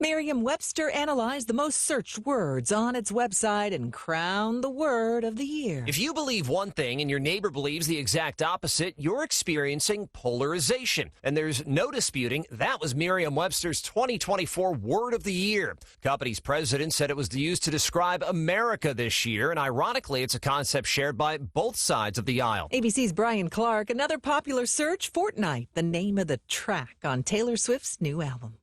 Merriam-Webster analyzed the most searched words on its website and crowned the word of the year. If you believe one thing and your neighbor believes the exact opposite, you're experiencing polarization. And there's no disputing that was Merriam-Webster's 2024 word of the year. Company's president said it was used to describe America this year, and ironically, it's a concept shared by both sides of the aisle. ABC's Brian Clark, another popular search, Fortnite, the name of the track on Taylor Swift's new album.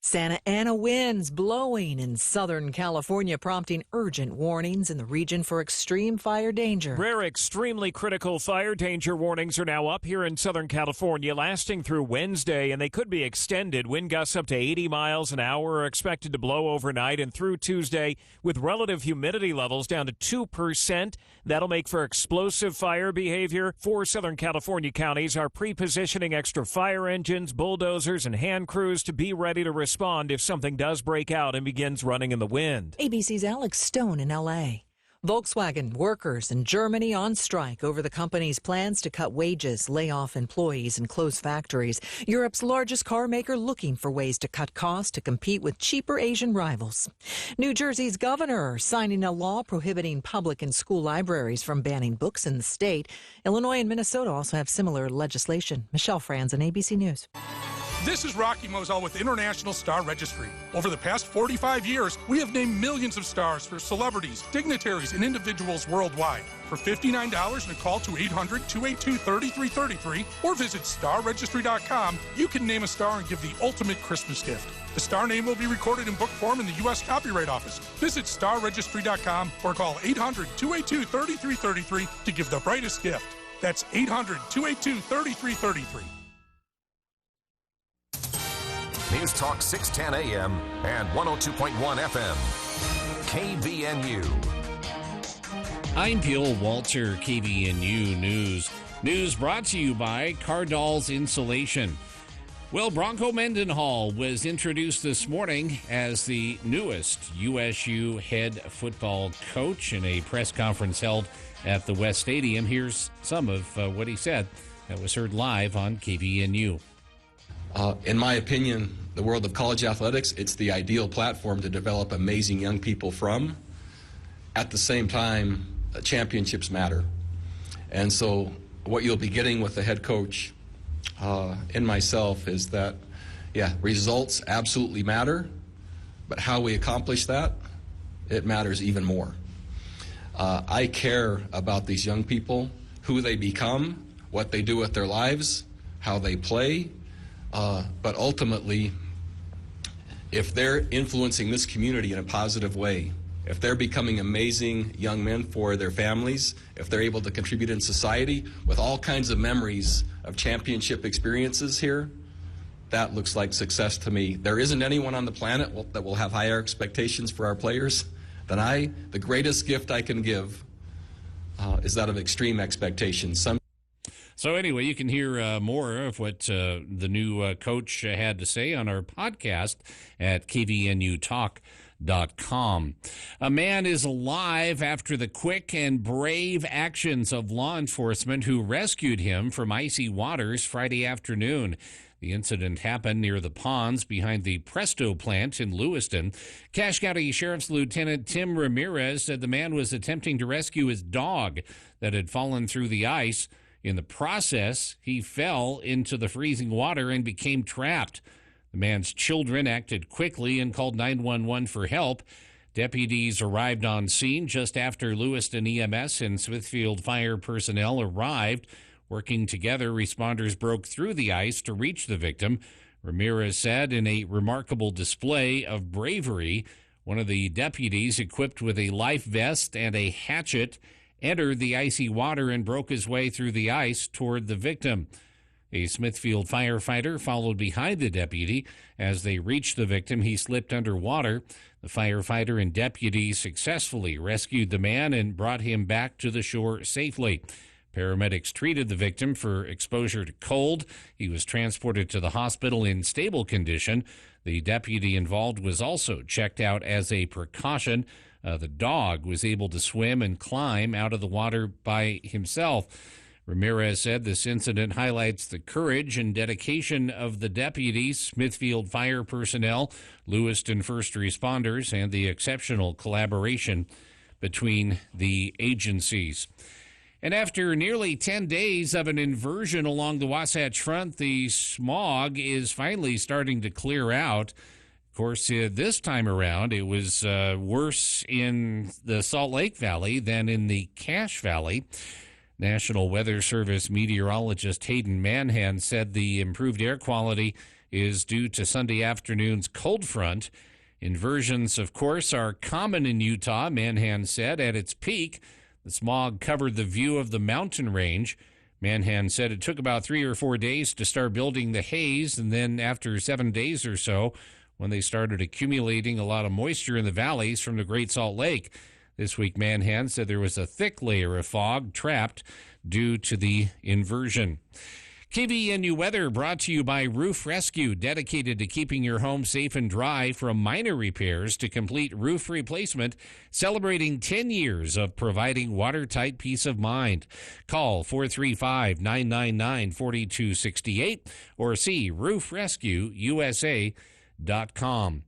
Santa Ana winds blowing in Southern California, prompting urgent warnings in the region for extreme fire danger. Rare extremely critical fire danger warnings are now up here in Southern California, lasting through Wednesday, and they could be extended. Wind gusts up to 80 miles an hour are expected to blow overnight and through Tuesday, with relative humidity levels down to 2%. That'll make for explosive fire behavior. 4 Southern California counties are pre-positioning extra fire engines, bulldozers, and hand crews to be ready to respond if something does break out and begins running in the wind. ABC's Alex Stone in L.A. Volkswagen workers in Germany on strike over the company's plans to cut wages, lay off employees, and close factories. Europe's largest car maker looking for ways to cut costs to compete with cheaper Asian rivals. New Jersey's governor signing a law prohibiting public and school libraries from banning books in the state. Illinois and Minnesota also have similar legislation. Michelle Franzen, ABC News. This is Rocky Moselle with International Star Registry. Over the past 45 years, we have named millions of stars for celebrities, dignitaries, and individuals worldwide. For $59 and a call to 800-282-3333 or visit starregistry.com, you can name a star and give the ultimate Christmas gift. The star name will be recorded in book form in the U.S. Copyright Office. Visit starregistry.com or call 800-282-3333 to give the brightest gift. That's 800-282-3333. News Talk 610 AM and 102.1 FM. KVNU. I'm Gil Walter, KVNU News. News brought to you by Cardall's Insulation. Well, Bronco Mendenhall was introduced this morning as the newest USU head football coach in a press conference held at the West Stadium. Here's some of what he said that was heard live on KVNU. In my opinion, the world of college athletics, it's the ideal platform to develop amazing young people from. At the same time, championships matter. And so what you'll be getting with the head coach in myself is that, results absolutely matter, but how we accomplish that, it matters even more. I care about these young people, who they become, what they do with their lives, how they play, but ultimately, if they're influencing this community in a positive way, if they're becoming amazing young men for their families, if they're able to contribute in society with all kinds of memories of championship experiences here, that looks like success to me. There isn't anyone on the planet that will have higher expectations for our players than I. The greatest gift I can give is that of extreme expectations. So anyway, you can hear more of what the new coach had to say on our podcast at kvnutalk.com. A man is alive after the quick and brave actions of law enforcement who rescued him from icy waters Friday afternoon. The incident happened near the ponds behind the Presto plant in Lewiston. Cache County Sheriff's Lieutenant Tim Ramirez said the man was attempting to rescue his dog that had fallen through the ice. In the process, he fell into the freezing water and became trapped. The man's children acted quickly and called 911 for help. Deputies arrived on scene just after Lewiston EMS and Smithfield Fire personnel arrived. Working together, responders broke through the ice to reach the victim. Ramirez said in a remarkable display of bravery, one of the deputies, equipped with a life vest and a hatchet, entered the icy water and broke his way through the ice toward the victim. A Smithfield firefighter followed behind the deputy. As they reached the victim, he slipped underwater. The firefighter and deputy successfully rescued the man and brought him back to the shore safely. Paramedics treated the victim for exposure to cold. He was transported to the hospital in stable condition. The deputy involved was also checked out as a precaution. The dog was able to swim and climb out of the water by himself. Ramirez said this incident highlights the courage and dedication of the deputies, Smithfield fire personnel, Lewiston first responders, and the exceptional collaboration between the agencies. And after nearly 10 days of an inversion along the Wasatch Front, the smog is finally starting to clear out. Of course, this time around, it was worse in the Salt Lake Valley than in the Cache Valley. National Weather Service meteorologist Hayden Manhan said the improved air quality is due to Sunday afternoon's cold front. Inversions, of course, are common in Utah, Manhan said. At its peak, the smog covered the view of the mountain range. Manhan said it took about 3 or 4 days to start building the haze, and then after 7 days or so, when they started accumulating a lot of moisture in the valleys from the Great Salt Lake. This week, Manhan said there was a thick layer of fog trapped due to the inversion. KVNU weather brought to you by Roof Rescue, dedicated to keeping your home safe and dry from minor repairs to complete roof replacement, celebrating 10 years of providing watertight peace of mind. Call 435-999-4268 or see roofrescueusa.com.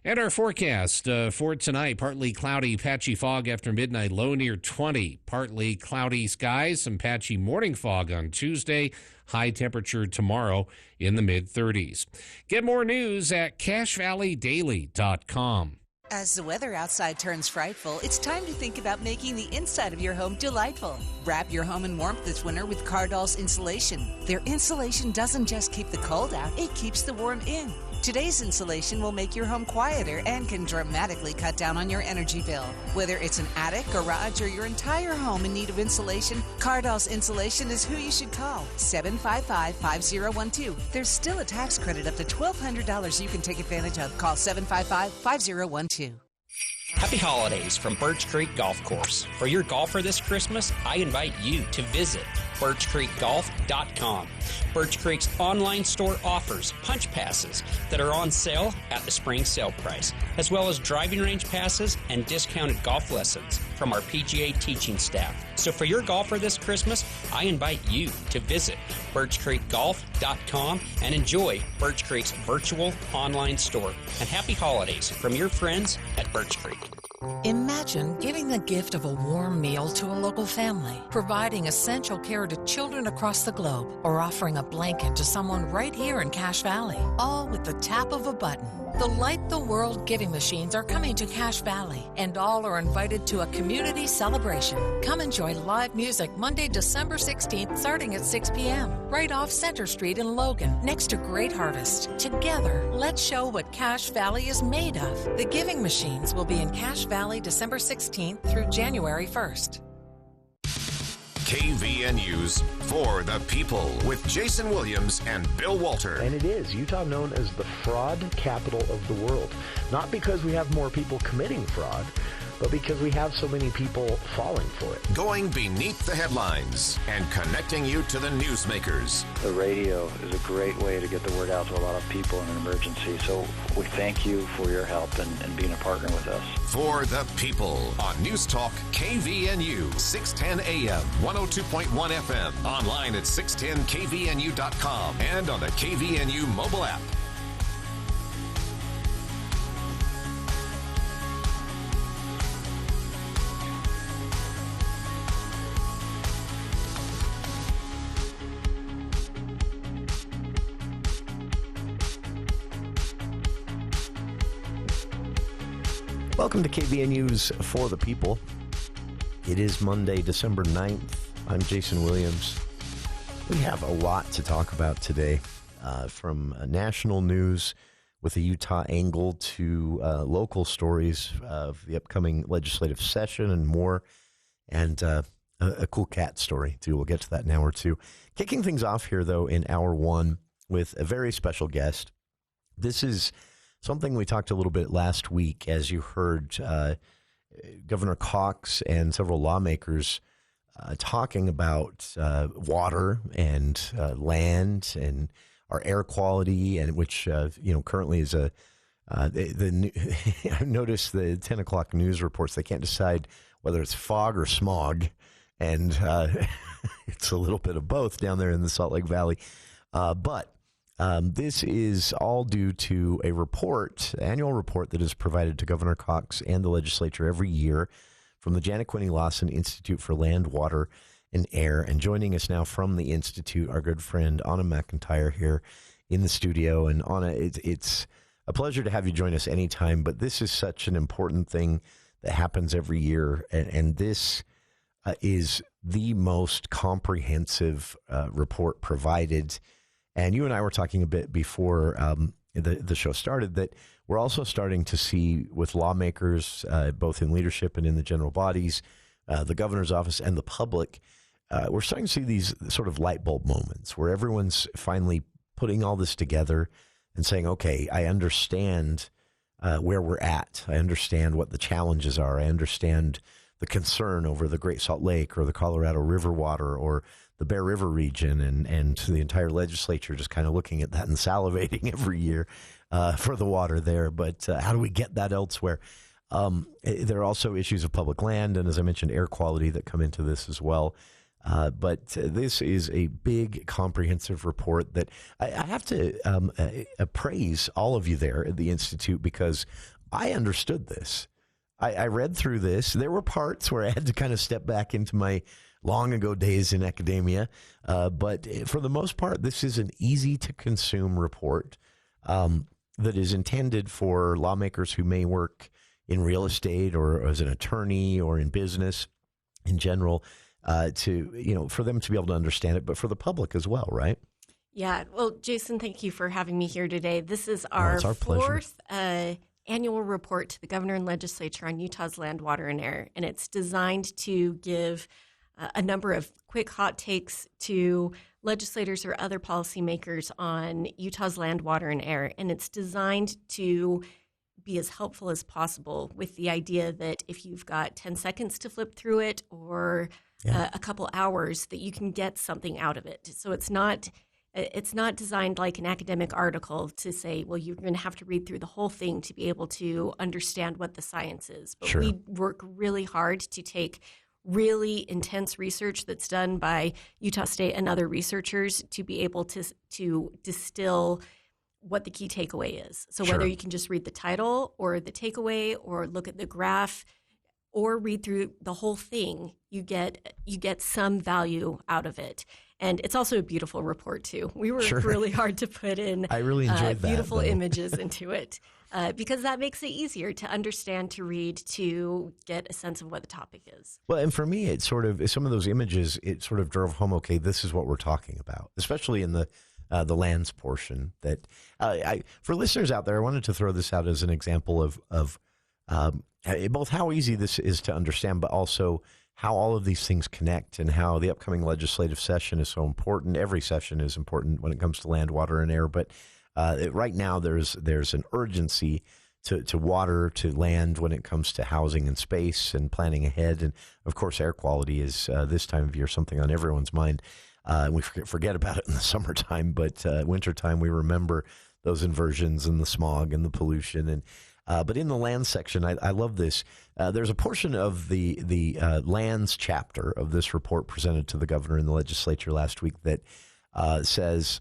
And our forecast for tonight, partly cloudy, patchy fog after midnight, low near 20. Partly cloudy skies, some patchy morning fog on Tuesday, high temperature tomorrow in the mid-30s. Get more news at CacheValleyDaily.com. As the weather outside turns frightful, it's time to think about making the inside of your home delightful. Wrap your home in warmth this winter with Cardall's insulation. Their insulation doesn't just keep the cold out, it keeps the warm in. Today's insulation will make your home quieter and can dramatically cut down on your energy bill. Whether it's an attic, garage, or your entire home in need of insulation, Cardall's Insulation is who you should call. 755-5012. There's still a tax credit up to $1,200 you can take advantage of. Call 755-5012. Happy holidays from Birch Creek Golf Course. For your golfer this Christmas, I invite you to visit birchcreekgolf.com. Birch Creek's online store offers punch passes that are on sale at the spring sale price, as well as driving range passes and discounted golf lessons from our PGA teaching staff. So for your golfer this Christmas, I invite you to visit birchcreekgolf.com and enjoy Birch Creek's virtual online store. And happy holidays from your friends at Birch Creek. Imagine giving the gift of a warm meal to a local family, providing essential care to children across the globe, or offering a blanket to someone right here in Cache Valley, all with the tap of a button. The Light the World giving machines are coming to Cache Valley, and all are invited to a community celebration. Come enjoy live music Monday, December 16th, starting at 6 p.m., right off Center Street in Logan, next to Great Harvest. Together, let's show what Cache Valley is made of. The giving machines will be in Cache Valley December 16th through January 1st. KVNU's For the People with Jason Williams and Bill Walter. And it is Utah known as the fraud capital of the world. Not because we have more people committing fraud, but because we have so many people falling for it. Going beneath the headlines and connecting you to the newsmakers. The radio is a great way to get the word out to a lot of people in an emergency. So we thank you for your help and being a partner with us. For the People on News Talk KVNU, 610 AM, 102.1 FM, online at 610kvnu.com and on the KVNU mobile app. Welcome to KVNU's For the People. It is Monday, December 9th. I'm Jason Williams. We have a lot to talk about today, from national news with a Utah angle to local stories of the upcoming legislative session and more, and a cool cat story, too. We'll get to that in hour two. Kicking things off here, though, in hour one with a very special guest. This is something we talked a little bit last week, as you heard Governor Cox and several lawmakers talking about water and land and our air quality, and which currently is I've noticed the 10 o'clock news reports, they can't decide whether it's fog or smog and it's a little bit of both down there in the Salt Lake Valley. But this is all due to a annual report that is provided to Governor Cox and the legislature every year from the Quinney Lawson Institute for Land, Water, and Air. And joining us now from the Institute, our good friend Anna McEntire here in the studio. And Anna, it's a pleasure to have you join us anytime, but this is such an important thing that happens every year. And this is the most comprehensive report provided. And you and I were talking a bit before the show started that we're also starting to see with lawmakers, both in leadership and in the general bodies, the governor's office and the public, we're starting to see these sort of light bulb moments where everyone's finally putting all this together and saying, okay, I understand where we're at. I understand what the challenges are. I understand the concern over the Great Salt Lake or the Colorado River water or the Bear River region, and the entire legislature just kind of looking at that and salivating every year for the water there. But how do we get that elsewhere? There are also issues of public land and, as I mentioned, air quality that come into this as well. But this is a big, comprehensive report that I have to praise all of you there at the Institute, because I understood this. I read through this. There were parts where I had to kind of step back into my long ago days in academia. But for the most part, this is an easy-to-consume report that is intended for lawmakers who may work in real estate or as an attorney or in business in general, for them to be able to understand it, but for the public as well, right? Yeah. Well, Jason, thank you for having me here today. This is our fourth annual report to the governor and legislature on Utah's land, water, and air. And it's designed to give a number of quick hot takes to legislators or other policymakers on Utah's land, water, and air. And it's designed to be as helpful as possible, with the idea that if you've got 10 seconds to flip through it or a couple hours, that you can get something out of it. So it's not designed like an academic article to say, well, you're going to have to read through the whole thing to be able to understand what the science is. But we work really hard to take really intense research that's done by Utah State and other researchers to be able to distill what the key takeaway is. So whether you can just read the title or the takeaway or look at the graph or read through the whole thing, you get some value out of it. And it's also a beautiful report, too. We worked really hard to put in I really enjoyed beautiful images into it because that makes it easier to understand, to read, to get a sense of what the topic is. Well, and for me, it's sort of some of those images, it sort of drove home, okay, this is what we're talking about, especially in the lands portion. That for listeners out there, I wanted to throw this out as an example of both how easy this is to understand, but also how all of these things connect and how the upcoming legislative session is so important. Every session is important when it comes to land, water, and air. But right now there's an urgency to water, to land when it comes to housing and space and planning ahead. And, of course, air quality is this time of year something on everyone's mind. We forget about it in the summertime, but wintertime we remember those inversions and the smog and the pollution. And but in the land section, I love this. There's a portion of the lands chapter of this report presented to the governor and the legislature last week that says,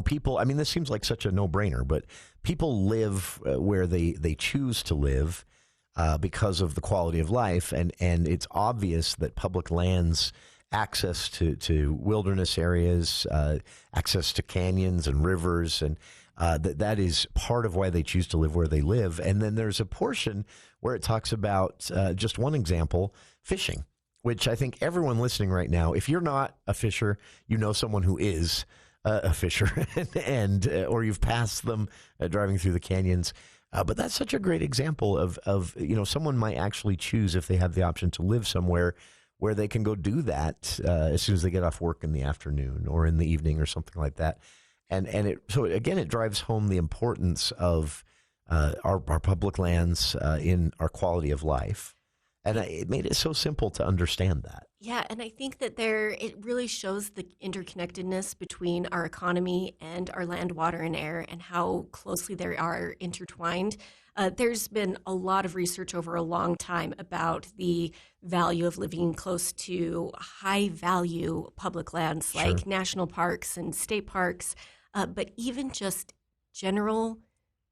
people, I mean, this seems like such a no-brainer, but people live where they choose to live because of the quality of life. And it's obvious that public lands, access to wilderness areas, access to canyons and rivers, and that is part of why they choose to live where they live. And then there's a portion where it talks about, just one example, fishing, which I think everyone listening right now, if you're not a fisher, you know someone who is a fisher, and or you've passed them driving through the canyons. But that's such a great example of someone might actually choose, if they have the option, to live somewhere where they can go do that as soon as they get off work in the afternoon or in the evening or something like that. And it drives home the importance of our public lands in our quality of life. And it made it so simple to understand that. Yeah, and I think that it really shows the interconnectedness between our economy and our land, water, and air, and how closely they are intertwined. There's been a lot of research over a long time about the value of living close to high-value public lands like national parks and state parks, but even just general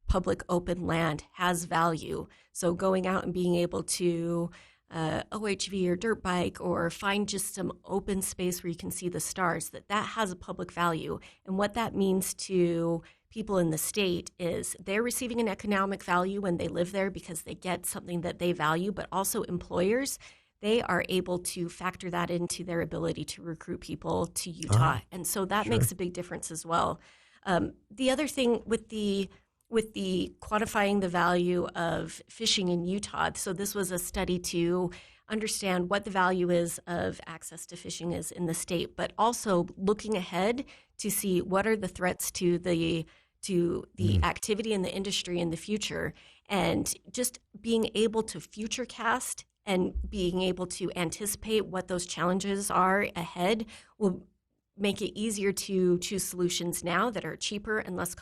public open land has value. So going out and being able to OHV or dirt bike or find just some open space where you can see the stars, that has a public value. And what that means to people in the state is they're receiving an economic value when they live there because they get something that they value, but also employers, they are able to factor that into their ability to recruit people to Utah. And so that makes a big difference as well. The other thing with the quantifying the value of fishing in Utah, so this was a study to understand what the value is of access to fishing is in the state, but also looking ahead to see what are the threats to the activity in the industry in the future, and just being able to future cast and being able to anticipate what those challenges are ahead will make it easier to choose solutions now that are cheaper and less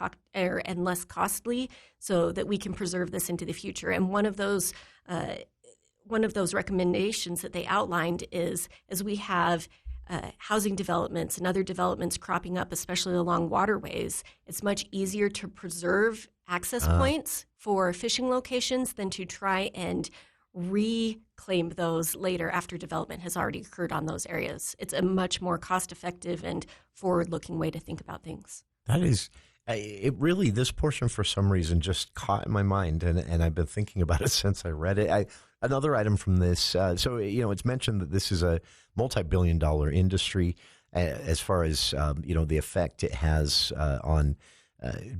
costly, so that we can preserve this into the future. And one of those recommendations that they outlined is, as we have housing developments and other developments cropping up, especially along waterways, it's much easier to preserve access points for fishing locations than to try and reclaim those later after development has already occurred on those areas. It's a much more cost-effective and forward-looking way to think about things. That is, this portion for some reason just caught in my mind, and I've been thinking about it since I read it. Another item from this, it's mentioned that this is a multi-billion-dollar industry as far as, the effect it has on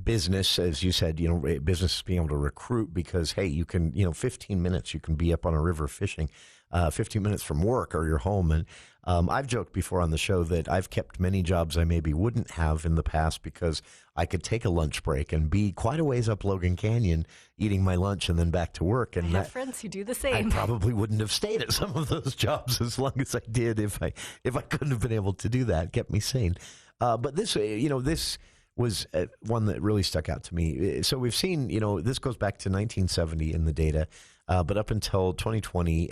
business, as you said, business being able to recruit because, hey, you can, 15 minutes, you can be up on a river fishing, 15 minutes from work or your home. And I've joked before on the show that I've kept many jobs I maybe wouldn't have in the past because I could take a lunch break and be quite a ways up Logan Canyon eating my lunch and then back to work. And I have friends who do the same. I probably wouldn't have stayed at some of those jobs as long as I did if I couldn't have been able to do that. It kept me sane. But this, this was one that really stuck out to me. So we've seen, this goes back to 1970 in the data, but up until 2020,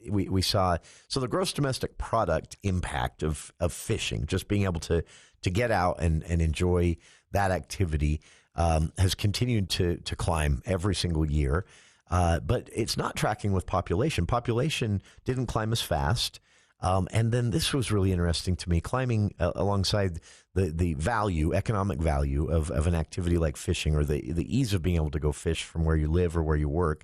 we saw, so the gross domestic product impact of fishing, just being able to get out and enjoy that activity, has continued to climb every single year. But it's not tracking with population. Population didn't climb as fast. And then this was really interesting to me, climbing alongside the value, economic value of an activity like fishing, or the ease of being able to go fish from where you live or where you work.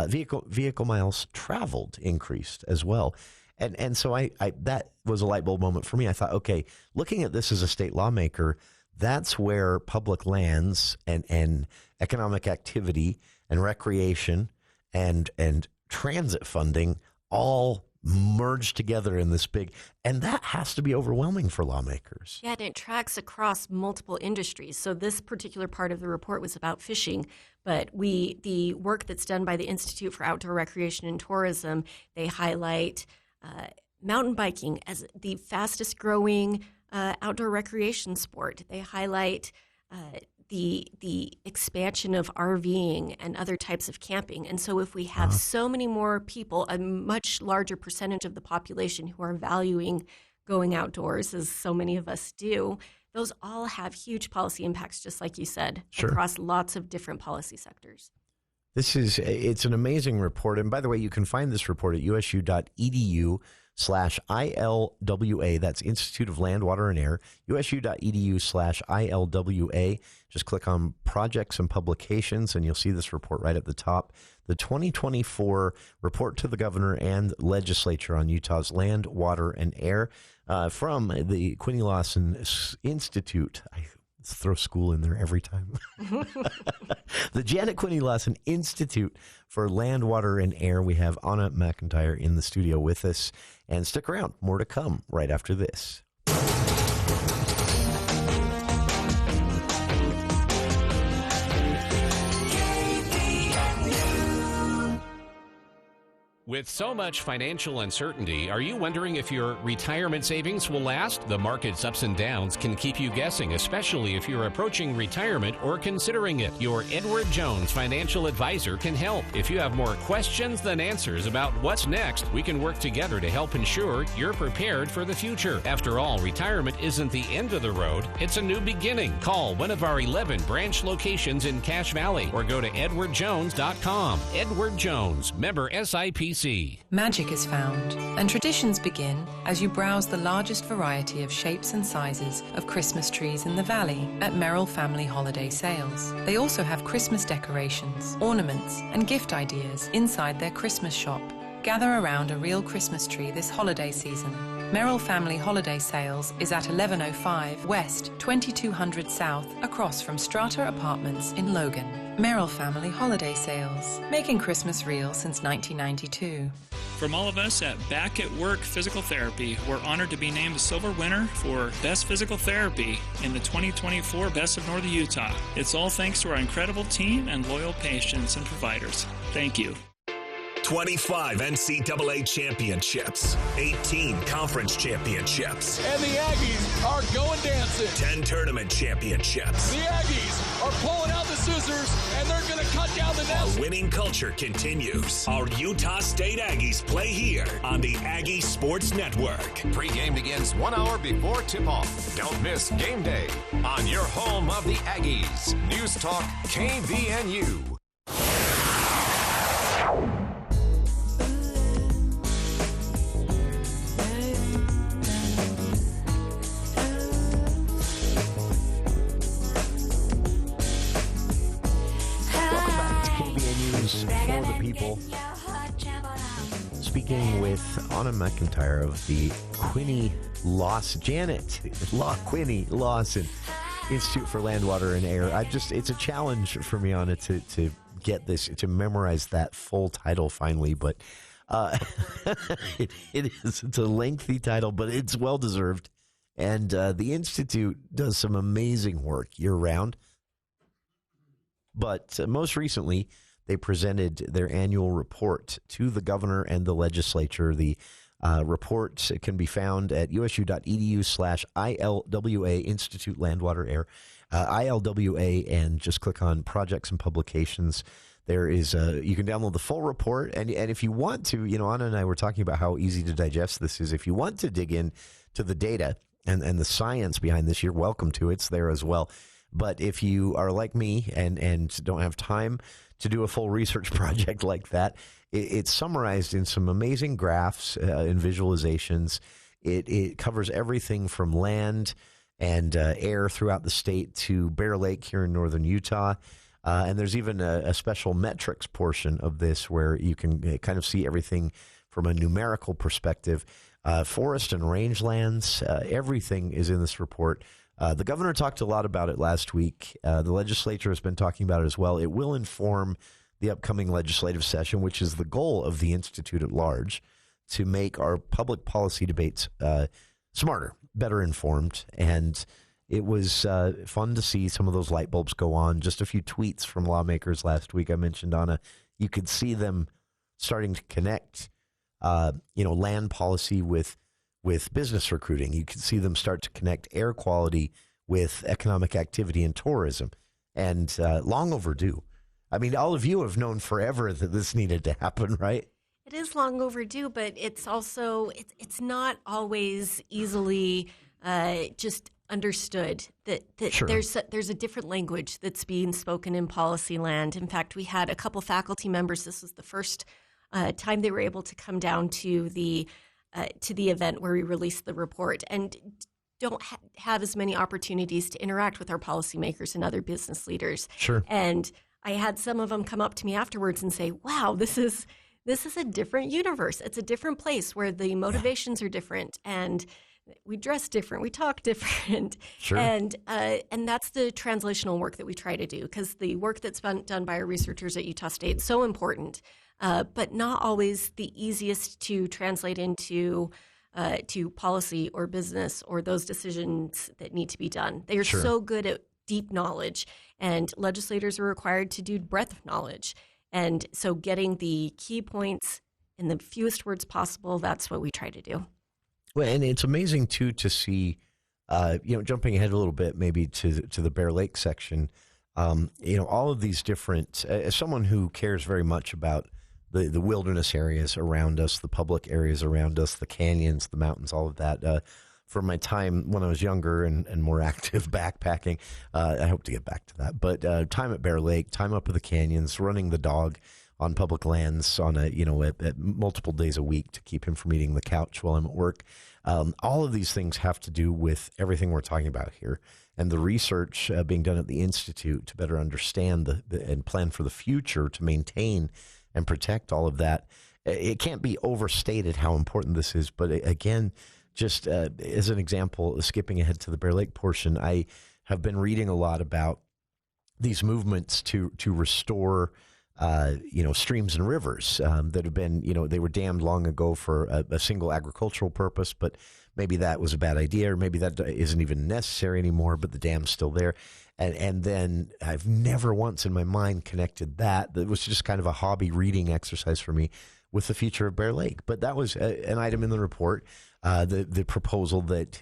Vehicle miles traveled increased as well. And so I that was a light bulb moment for me. I thought, okay, looking at this as a state lawmaker, that's where public lands and economic activity and recreation and transit funding all merged together in this big, and that has to be overwhelming for lawmakers. Yeah, and it tracks across multiple industries. So this particular part of the report was about fishing, but the work that's done by the Institute for Outdoor Recreation and Tourism, they highlight mountain biking as the fastest growing outdoor recreation sport. They highlight the expansion of RVing and other types of camping. And so if we have so many more people, a much larger percentage of the population who are valuing going outdoors, as so many of us do, those all have huge policy impacts, just like you said, across lots of different policy sectors. It's an amazing report. And by the way, you can find this report at usu.edu/ILWA. That's Institute of Land, Water, and Air. usu.edu/ILWA. Just click on projects and publications, and you'll see this report right at the top. The 2024 report to the governor and legislature on Utah's land, water, and air from the Quinney Lawson Institute. I throw school in there every time. The Janet Quinney Lawson Institute for Land, Water, and Air. We have Anna McEntire in the studio with us. And stick around. More to come right after this. With so much financial uncertainty, are you wondering if your retirement savings will last? The market's ups and downs can keep you guessing, especially if you're approaching retirement or considering it. Your Edward Jones financial advisor can help. If you have more questions than answers about what's next, we can work together to help ensure you're prepared for the future. After all, retirement isn't the end of the road, it's a new beginning. Call one of our 11 branch locations in Cache Valley or go to edwardjones.com. Edward Jones, member SIPC. Magic is found, and traditions begin as you browse the largest variety of shapes and sizes of Christmas trees in the valley at Merrill Family Holiday Sales. They also have Christmas decorations, ornaments, and gift ideas inside their Christmas shop. Gather around a real Christmas tree this holiday season. Merrill Family Holiday Sales is at 1105 West, 2200 South, across from Strata Apartments in Logan. Merrill Family Holiday Sales, making Christmas real since 1992. From all of us at Back at Work Physical Therapy, we're honored to be named the silver winner for Best Physical Therapy in the 2024 Best of Northern Utah. It's all thanks to our incredible team and loyal patients and providers. Thank you. 25 NCAA championships, 18 conference championships. And the Aggies are going dancing. 10 tournament championships. The Aggies are pulling out the scissors, and they're going to cut down the nest. Our winning culture continues. Our Utah State Aggies play here on the Aggie Sports Network. Pre-game begins 1 hour before tip-off. Don't miss game day on your home of the Aggies. News Talk KVNU. For the people. Speaking with Anna McEntire of the Quinney Lawson, Quinney Lawson Institute for Land, Water, and Air. It's a challenge for me, Anna, to get this, to memorize that full title finally, but it's a lengthy title, but it's well deserved. And the Institute does some amazing work year round. But most recently, they presented their annual report to the governor and the legislature. The report can be found at usu.edu/ILWA, Institute Land, Water, Air, ILWA, and just click on projects and publications. There is you can download the full report, and if you want to, Anna and I were talking about how easy to digest this is. If you want to dig in to the data and the science behind this, you're welcome to. It's there as well. But if you are like me and don't have time to do a full research project like that, it's summarized in some amazing graphs and visualizations. It covers everything from land and air throughout the state to Bear Lake here in northern Utah. And there's even a special metrics portion of this where you can kind of see everything from a numerical perspective. Forest and rangelands, everything is in this report. The governor talked a lot about it last week. The legislature has been talking about it as well. It will inform the upcoming legislative session, which is the goal of the Institute at large, to make our public policy debates smarter, better informed. And it was fun to see some of those light bulbs go on. Just a few tweets from lawmakers last week. I mentioned, Anna, you could see them starting to connect, land policy with business recruiting. You can see them start to connect air quality with economic activity and tourism, and long overdue. I mean, all of you have known forever that this needed to happen, right? It is long overdue, but it's also, it's not always easily just understood that sure. There's a different language that's being spoken in policy land. In fact, we had a couple faculty members. This was the first time they were able to come down to the event where we released the report, and don't have as many opportunities to interact with our policymakers and other business leaders. Sure. And I had some of them come up to me afterwards and say, wow, this is a different universe. It's a different place where the motivations are different, and we dress different, we talk different. Sure. And that's the translational work that we try to do, because the work that's been done by our researchers at Utah State is so important, but not always the easiest to translate into to policy or business or those decisions that need to be done. They are Sure. so good at deep knowledge, and legislators are required to do breadth of knowledge. And so getting the key points in the fewest words possible. That's what we try to do. Well, and it's amazing, too, to see, jumping ahead a little bit, maybe to the Bear Lake section, all of these different, as someone who cares very much about the wilderness areas around us, the public areas around us, the canyons, the mountains, all of that, from my time when I was younger and more active backpacking, I hope to get back to that, but time at Bear Lake, time up in the canyons, running the dog on public lands on at multiple days a week to keep him from eating the couch while I'm at work. All of these things have to do with everything we're talking about here, and the research being done at the Institute to better understand and plan for the future to maintain and protect all of that. It can't be overstated how important this is, but again, just as an example, skipping ahead to the Bear Lake portion, I have been reading a lot about these movements to restore streams and rivers that have been, they were dammed long ago for a single agricultural purpose, but maybe that was a bad idea, or maybe that isn't even necessary anymore, but the dam's still there. And then I've never once in my mind connected that. That was just kind of a hobby reading exercise for me with the future of Bear Lake. But that was an item in the report, the proposal that,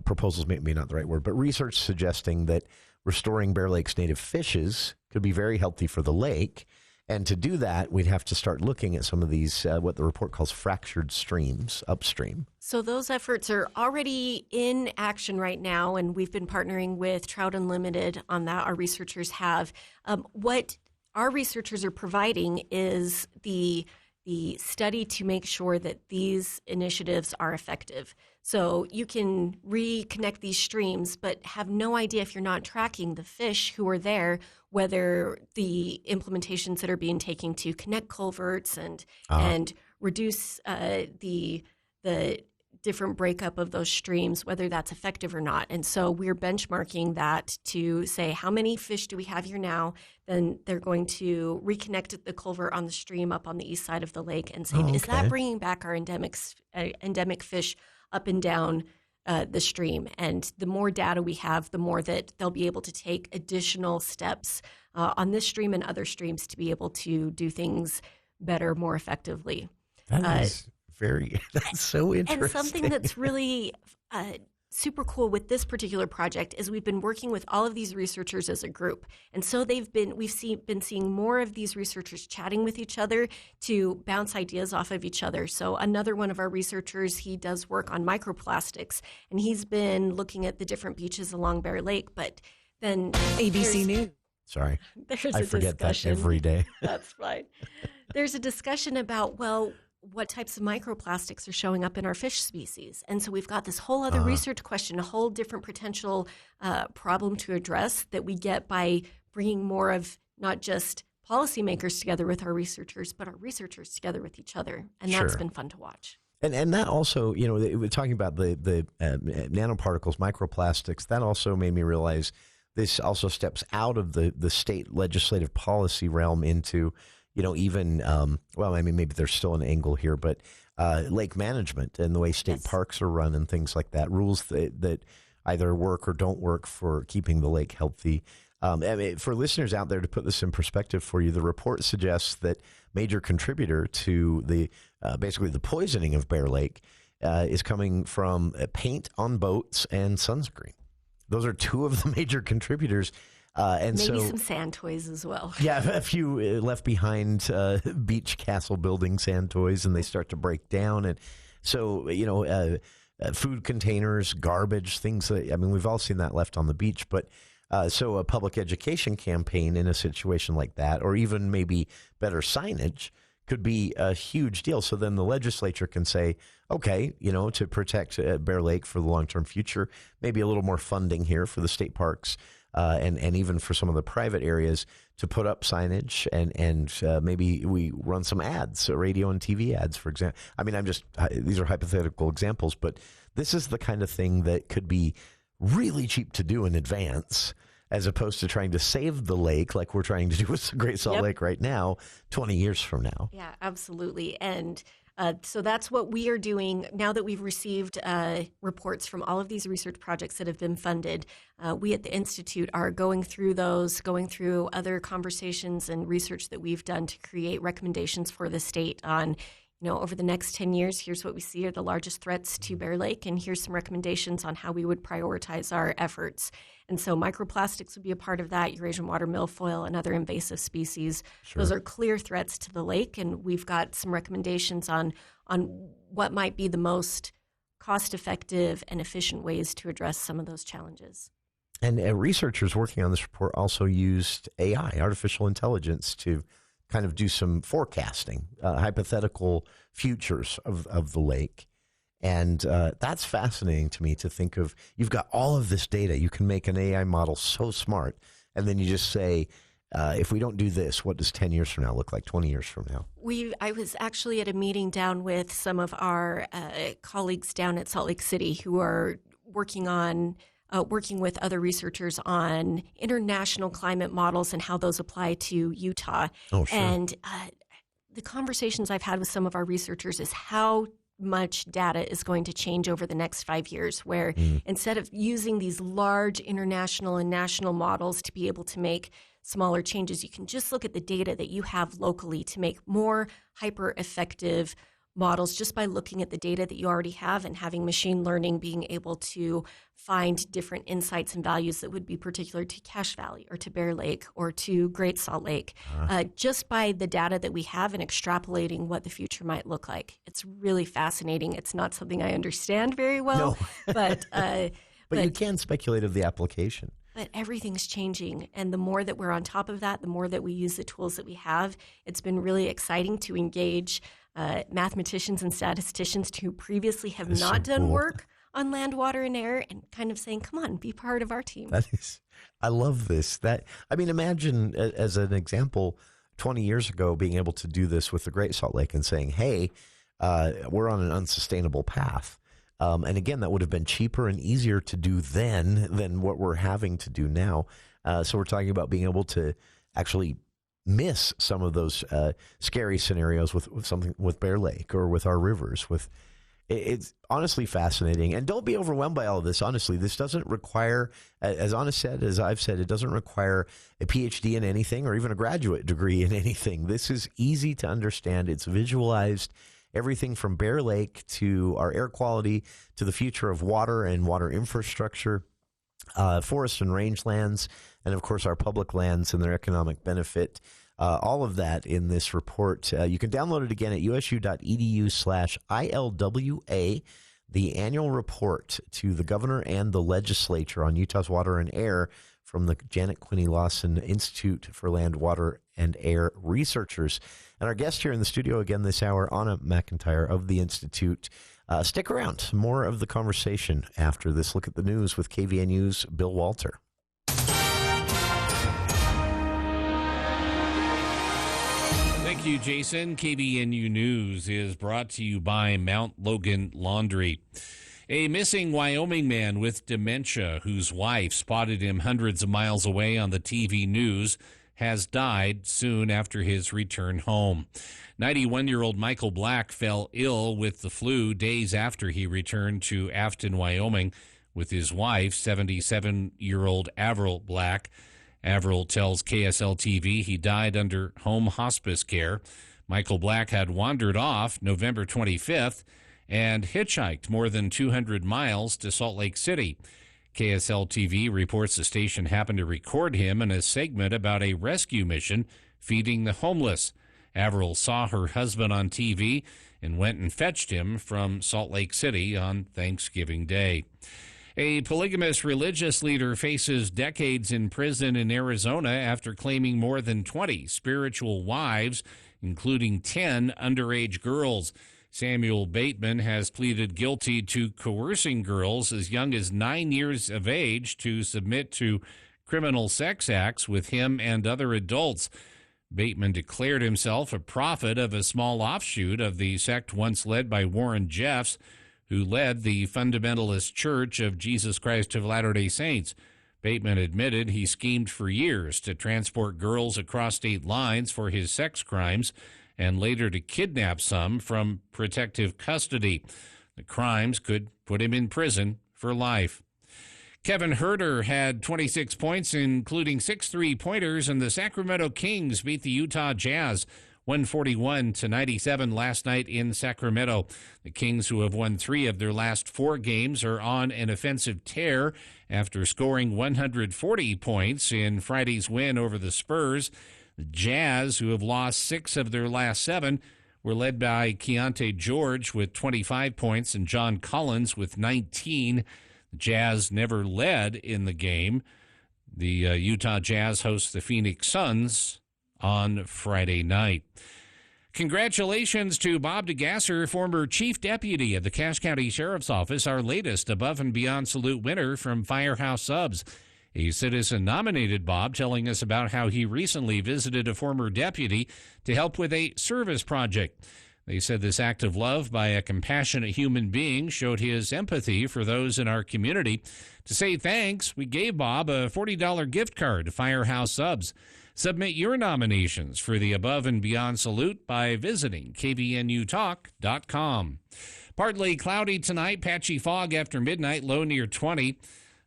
proposals may not the right word, but research suggesting that restoring Bear Lake's native fishes could be very healthy for the lake. And to do that, we'd have to start looking at some of these, what the report calls fractured streams upstream. So those efforts are already in action right now, and we've been partnering with Trout Unlimited on that. Our researchers have. What our researchers are providing is the study to make sure that these initiatives are effective. So you can reconnect these streams, but have no idea if you're not tracking the fish who are there, whether the implementations that are being taken to connect culverts and reduce the different breakup of those streams, whether that's effective or not. And so we're benchmarking that to say, how many fish do we have here now? Then they're going to reconnect the culvert on the stream up on the east side of the lake and say, is that bringing back our endemic fish up and down the stream? And the more data we have, the more that they'll be able to take additional steps on this stream and other streams to be able to do things better, more effectively. That is that's so interesting. And something that's really super cool with this particular project is we've been working with all of these researchers as a group. And so we've been seeing more of these researchers chatting with each other to bounce ideas off of each other. So another one of our researchers, he does work on microplastics, and he's been looking at the different beaches along Bear Lake. But then ABC News. Sorry, I forget that every day. That's fine. There's a discussion about, what types of microplastics are showing up in our fish species. And so we've got this whole other research question, a whole different potential problem to address that we get by bringing more of not just policymakers together with our researchers, but our researchers together with each other. And that's been fun to watch. And that also, we're talking about the nanoparticles, microplastics, that also made me realize this also steps out of the state legislative policy realm into even, maybe there's still an angle here, but lake management and the way state parks are run and things like that, rules that either work or don't work for keeping the lake healthy. For listeners out there, to put this in perspective for you, the report suggests that major contributor to the basically the poisoning of Bear Lake is coming from paint on boats and sunscreen. Those are two of the major contributors. And maybe some sand toys as well. Yeah, a few left behind beach castle building sand toys, and they start to break down. And so, food containers, garbage, things that, we've all seen that left on the beach. But so a public education campaign in a situation like that, or even maybe better signage, could be a huge deal. So then the legislature can say, okay, to protect Bear Lake for the long-term future, maybe a little more funding here for the state parks. And even for some of the private areas to put up signage and maybe we run some ads, radio and TV ads, for example. These are hypothetical examples, but this is the kind of thing that could be really cheap to do in advance as opposed to trying to save the lake like we're trying to do with the Great Salt Lake right now, 20 years from now. Yeah, absolutely. And So that's what we are doing now that we've received reports from all of these research projects that have been funded. We at the Institute are going through those, going through other conversations and research that we've done to create recommendations for the state on, over the next 10 years, here's what we see are the largest threats to Bear Lake, and here's some recommendations on how we would prioritize our efforts. And so microplastics would be a part of that, Eurasian water milfoil and other invasive species. Sure. Those are clear threats to the lake, and we've got some recommendations on what might be the most cost-effective and efficient ways to address some of those challenges. And researchers working on this report also used AI, artificial intelligence, to kind of do some forecasting, hypothetical futures of the lake. And that's fascinating to me to think of. You've got all of this data. You can make an AI model so smart, and then you just say, if we don't do this, what does 10 years from now look like, 20 years from now? I was actually at a meeting down with some of our colleagues down at Salt Lake City who are working with other researchers on international climate models and how those apply to Utah. Oh, sure. And the conversations I've had with some of our researchers is how much data is going to change over the next 5 years, where instead of using these large international and national models to be able to make smaller changes, you can just look at the data that you have locally to make more hyper-effective models just by looking at the data that you already have and having machine learning being able to find different insights and values that would be particular to Cache Valley or to Bear Lake or to Great Salt Lake, just by the data that we have and extrapolating what the future might look like. It's really fascinating. It's not something I understand very well, no. but you can speculate of the application. But everything's changing, and the more that we're on top of that, the more that we use the tools that we have. It's been really exciting to engage mathematicians and statisticians who previously have not done work on land, water, and air, and kind of saying, come on, be part of our team. I love this. Imagine, as an example, 20 years ago, being able to do this with the Great Salt Lake and saying, hey, we're on an unsustainable path. And again, that would have been cheaper and easier to do then than what we're having to do now. So we're talking about being able to actually miss some of those scary scenarios with something with Bear Lake or with our rivers. It's honestly fascinating. And don't be overwhelmed by all of this. Honestly, this doesn't require, as Anna said, as I've said, it doesn't require a PhD in anything or even a graduate degree in anything. This is easy to understand. It's visualized. Everything from Bear Lake to our air quality to the future of water and water infrastructure, forest and rangelands, and of course our public lands and their economic benefit. All of that in this report. You can download it again at usu.edu/ILWA, the annual report to the governor and the legislature on Utah's water and air from the Janet Quinney Lawson Institute for Land, Water, and Air Researchers. And our guest here in the studio again this hour, Anna McEntire of the Institute. Stick around. More of the conversation after this look at the news with KVNU's Bill Walter. Thank you, Jason. KVNU News is brought to you by Mount Logan Laundry. A missing Wyoming man with dementia, whose wife spotted him hundreds of miles away on the TV news, has died soon after his return home. 91-year-old Michael Black fell ill with the flu days after he returned to Afton, Wyoming, with his wife, 77-year-old Avril Black. Avril tells KSL-TV he died under home hospice care. Michael Black had wandered off November 25th and hitchhiked more than 200 miles to Salt Lake City. KSL-TV reports the station happened to record him in a segment about a rescue mission feeding the homeless. Avril saw her husband on TV and went and fetched him from Salt Lake City on Thanksgiving Day. A polygamous religious leader faces decades in prison in Arizona after claiming more than 20 spiritual wives, including 10 underage girls. Samuel Bateman has pleaded guilty to coercing girls as young as 9 years of age to submit to criminal sex acts with him and other adults. Bateman declared himself a prophet of a small offshoot of the sect once led by Warren Jeffs, who led the Fundamentalist Church of Jesus Christ of Latter-day Saints. Bateman admitted he schemed for years to transport girls across state lines for his sex crimes and later to kidnap some from protective custody. The crimes could put him in prison for life. Kevin Huerter had 26 points, including 6 3-pointers, and the Sacramento Kings beat the Utah Jazz 141-97 last night in Sacramento. The Kings, who have won 3 of their last 4 games, are on an offensive tear after scoring 140 points in Friday's win over the Spurs. The Jazz, who have lost 6 of their last 7, were led by Keontae George with 25 points and John Collins with 19. The Jazz never led in the game. The Utah Jazz host the Phoenix Suns on Friday night. Congratulations to Bob DeGasser, former chief deputy of the Cache County Sheriff's Office, our latest Above and Beyond Salute winner from Firehouse Subs. A citizen nominated Bob, telling us about how he recently visited a former deputy to help with a service project. They said this act of love by a compassionate human being showed his empathy for those in our community. To say thanks, we gave Bob a $40 gift card to Firehouse Subs. Submit your nominations for the Above and Beyond Salute by visiting kvnutalk.com. Partly cloudy tonight, patchy fog after midnight, low near 20.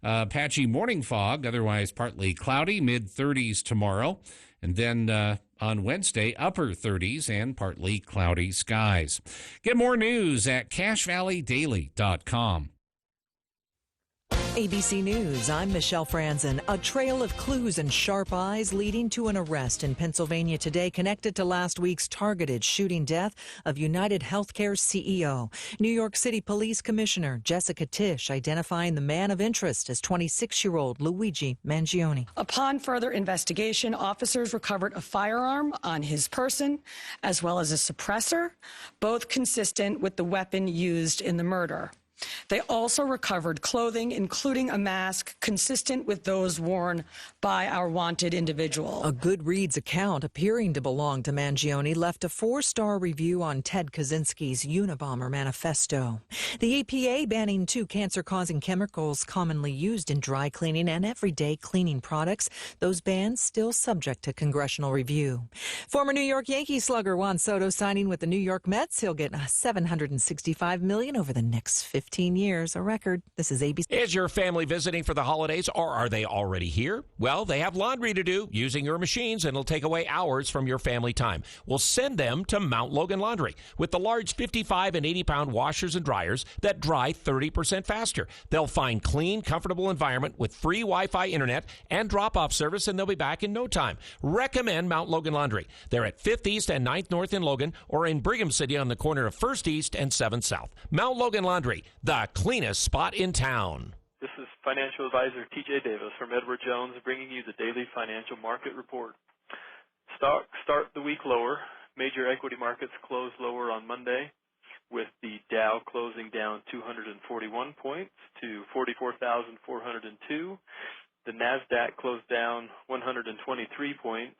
Patchy morning fog, otherwise partly cloudy, mid-30s tomorrow. And then on Wednesday, upper 30s and partly cloudy skies. Get more news at CacheValleyDaily.com. ABC News, I'm Michelle Franzen. A trail of clues and sharp eyes leading to an arrest in Pennsylvania today connected to last week's targeted shooting death of United Healthcare's CEO. New York City Police Commissioner Jessica Tisch identifying the man of interest as 26-year-old Luigi Mangione. Upon further investigation, officers recovered a firearm on his person as well as a suppressor, both consistent with the weapon used in the murder. They also recovered clothing, including a mask consistent with those worn by our wanted individual. A Goodreads account appearing to belong to Mangione left a 4-star review on Ted Kaczynski's Unabomber manifesto. The EPA banning 2 cancer-causing chemicals commonly used in dry cleaning and everyday cleaning products. Those bans still subject to congressional review. Former New York Yankee slugger Juan Soto signing with the New York Mets. He'll get $765 million over the next 15 years, a record. This is ABC. Is your family visiting for the holidays, or are they already here? Well, they have laundry to do using your machines, and it'll take away hours from your family time. We'll send them to Mount Logan Laundry with the large 55 and 80-pound washers and dryers that dry 30% faster. They'll find clean, comfortable environment with free Wi-Fi internet and drop-off service, and they'll be back in no time. Recommend Mount Logan Laundry. They're at 5th East and 9th North in Logan, or in Brigham City on the corner of 1st East and 7th South. Mount Logan Laundry, the cleanest spot in town. This is financial advisor TJ Davis from Edward Jones, bringing you the daily financial market report. Stocks start the week lower. Major equity markets closed lower on Monday, with the Dow closing down 241 points to 44,402. The NASDAQ closed down 123 points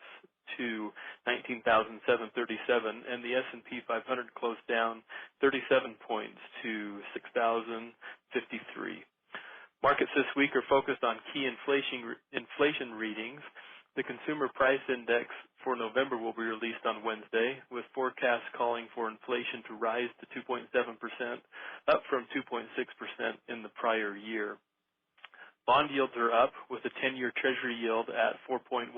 to 19,737, and the S&P 500 closed down 37 points to 6,053. Markets this week are focused on key inflation readings. The Consumer Price Index for November will be released on Wednesday, with forecasts calling for inflation to rise to 2.7%, up from 2.6% in the prior year. Bond yields are up, with the 10-year Treasury yield at 4.19%.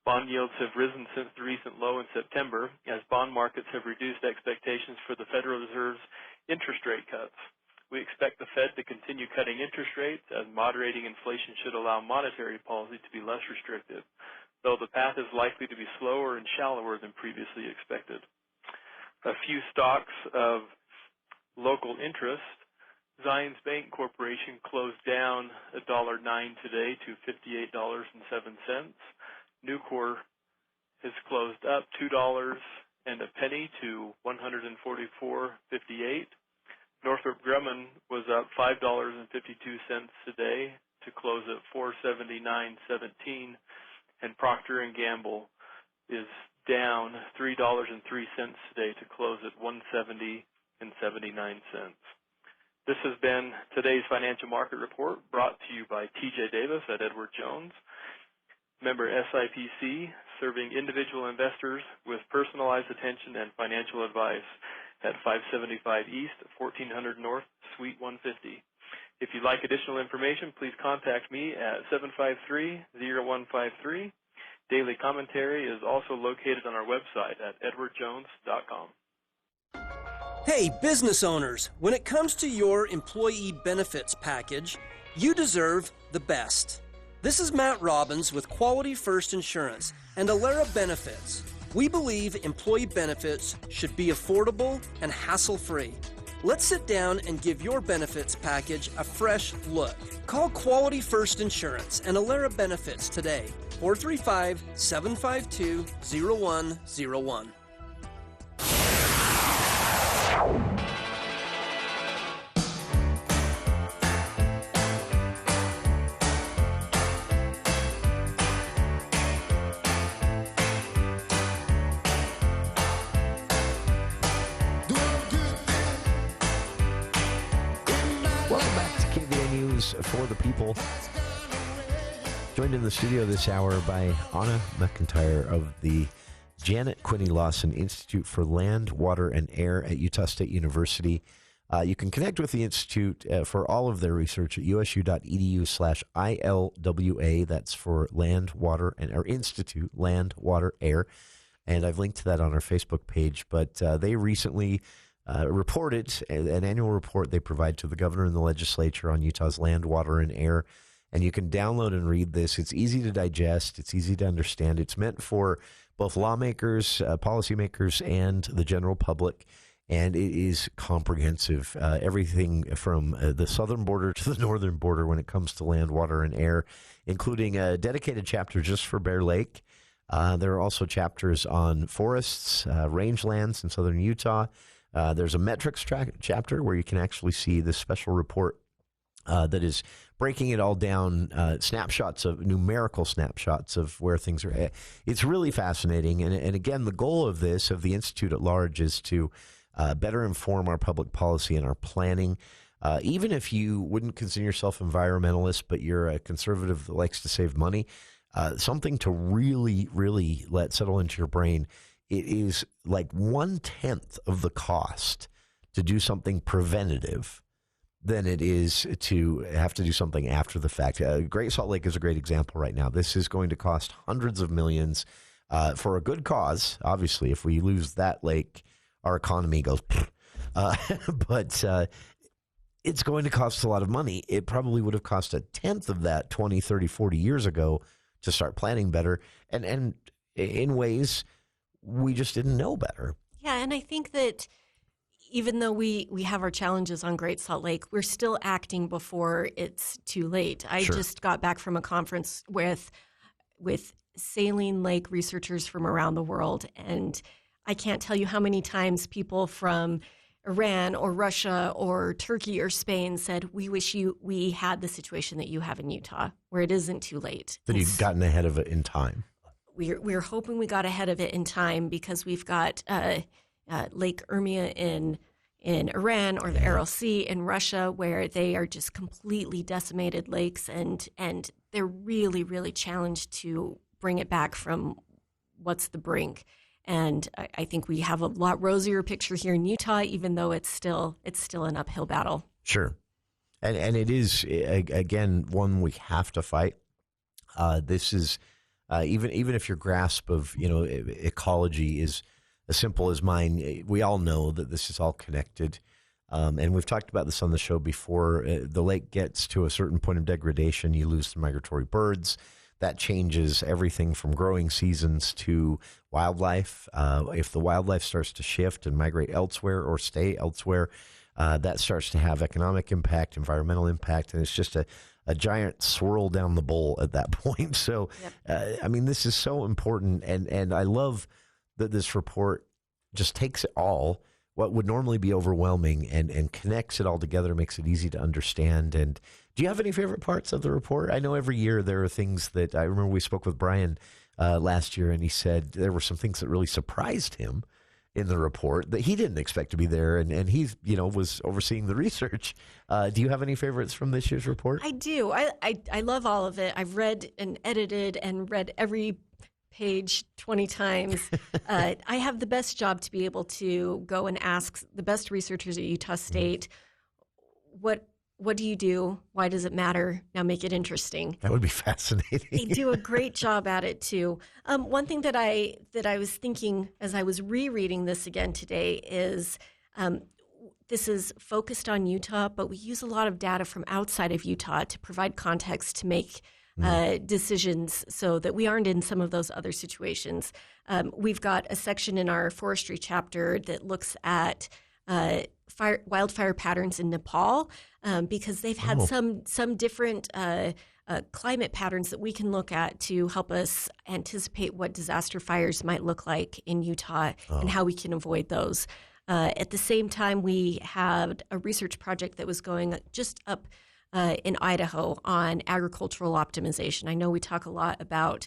Bond yields have risen since the recent low in September, as bond markets have reduced expectations for the Federal Reserve's interest rate cuts. We expect the Fed to continue cutting interest rates, as moderating inflation should allow monetary policy to be less restrictive, though the path is likely to be slower and shallower than previously expected. A few stocks of local interest. Zions Bank Corporation closed down $1.09 today to $58.07. Nucor has closed up $2 and a penny to $144.58. Northrop Grumman was up $5.52 today to close at $479.17, and Procter & Gamble is down $3.03 today to close at $170.79. This has been today's financial market report, brought to you by TJ Davis at Edward Jones. Member SIPC, serving individual investors with personalized attention and financial advice at 575 East, 1400 North, Suite 150. If you'd like additional information, please contact me at 753-0153. Daily commentary is also located on our website at edwardjones.com. Hey, business owners, when it comes to your employee benefits package, you deserve the best. This is Matt Robbins with Quality First Insurance and Alera Benefits. We believe employee benefits should be affordable and hassle-free. Let's sit down and give your benefits package a fresh look. Call Quality First Insurance and Alera Benefits today, 435-752-0101. For the people. Joined in the studio this hour by Anna McEntire of the Janet Quinney Lawson Institute for Land, Water, and Air at Utah State University. You can connect with the Institute for all of their research at usu.edu/ILWA. That's for Land, Water, and Air Institute, Land, Water, Air. And I've linked to that on our Facebook page. But they recently reported an annual report they provide to the governor and the legislature on Utah's land, water, and air. And you can download and read this. It's easy to digest. It's easy to understand. It's meant for both lawmakers, policymakers, and the general public. And it is comprehensive. Everything from the southern border to the northern border when it comes to land, water, and air, including a dedicated chapter just for Bear Lake. There are also chapters on forests, rangelands in southern Utah. There's a metrics chapter where you can actually see this special report that is breaking it all down, numerical snapshots of where things are at. It's really fascinating. And again, the goal of this, of the Institute at large, is to better inform our public policy and our planning. Even if you wouldn't consider yourself environmentalist, but you're a conservative that likes to save money, something to really, really let settle into your brain. It is like 1/10 of the cost to do something preventative than it is to have to do something after the fact. Great Salt Lake is a great example right now. This is going to cost hundreds of millions for a good cause. Obviously, if we lose that lake, our economy goes. But it's going to cost a lot of money. It probably would have cost 1/10 of that 20, 30, 40 years ago to start planning better. And in ways, we just didn't know better. Yeah, and I think that even though we have our challenges on Great Salt Lake, we're still acting before it's too late. I just got back from a conference with saline lake researchers from around the world, and I can't tell you how many times people from Iran or Russia or Turkey or Spain said, we wish we had the situation that you have in Utah, where it isn't too late. That you've gotten ahead of it in time. We're hoping we got ahead of it in time because we've got Lake Urmia in Iran or the Aral Sea in Russia, where they are just completely decimated lakes, and they're really, really challenged to bring it back from what's the brink. And I think we have a lot rosier picture here in Utah, even though it's still an uphill battle. Sure, and it is again one we have to fight. This is. Even if your grasp of ecology is as simple as mine, we all know that this is all connected, and we've talked about this on the show before. The lake gets to a certain point of degradation, you lose the migratory birds. That changes everything from growing seasons to wildlife. If the wildlife starts to shift and migrate elsewhere or stay elsewhere, that starts to have economic impact, environmental impact, and it's just a giant swirl down the bowl at that point. So, this is so important, and I love that this report just takes it all, what would normally be overwhelming, and connects it all together, makes it easy to understand. And do you have any favorite parts of the report? I know every year there are things that, I remember we spoke with Brian last year, and he said there were some things that really surprised him in the report that he didn't expect to be there, and he's was overseeing the research. Do you have any favorites from this year's report? I do. I love all of it. I've read and edited and read every page 20 times. I have the best job to be able to go and ask the best researchers at Utah State, what do you do? Why does it matter? Now make it interesting. That would be fascinating. They do a great job at it too. One thing that I was thinking as I was rereading this again today is this is focused on Utah, but we use a lot of data from outside of Utah to provide context to make decisions so that we aren't in some of those other situations. We've got a section in our forestry chapter that looks at wildfire patterns in Nepal because they've had some different climate patterns that we can look at to help us anticipate what disaster fires might look like in Utah and how we can avoid those. At the same time, we had a research project that was going just up in Idaho on agricultural optimization. I know we talk a lot about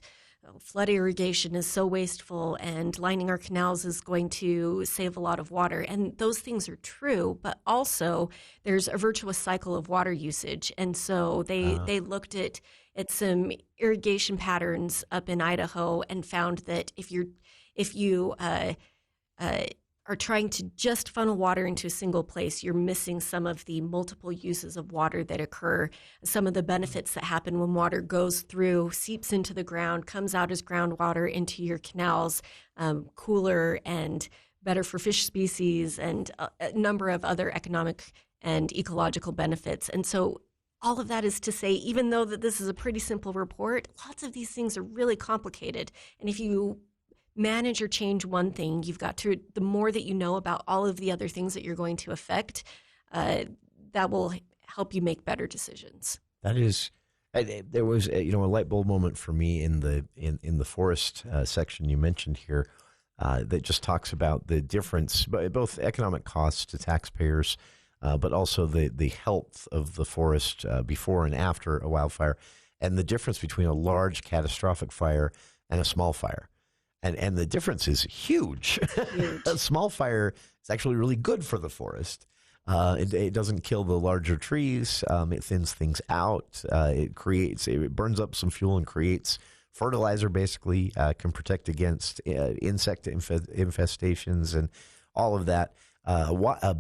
flood irrigation is so wasteful and lining our canals is going to save a lot of water. And those things are true, but also there's a virtuous cycle of water usage. And so they looked at some irrigation patterns up in Idaho and found that if you are trying to just funnel water into a single place, you're missing some of the multiple uses of water that occur, some of the benefits that happen when water goes through, seeps into the ground, comes out as groundwater into your canals, cooler and better for fish species, and a number of other economic and ecological benefits. And so all of that is to say, even though that this is a pretty simple report, lots of these things are really complicated. And if you manage or change one thing, you've got to, the more that you know about all of the other things that you're going to affect, that will help you make better decisions. That is, there was a light bulb moment for me in the forest section you mentioned here that just talks about the difference, both economic costs to taxpayers, but also the health of the forest before and after a wildfire, and the difference between a large catastrophic fire and a small fire. And the difference is huge. A small fire is actually really good for the forest. It doesn't kill the larger trees. It thins things out. It burns up some fuel and creates fertilizer, basically, can protect against insect infestations and all of that. A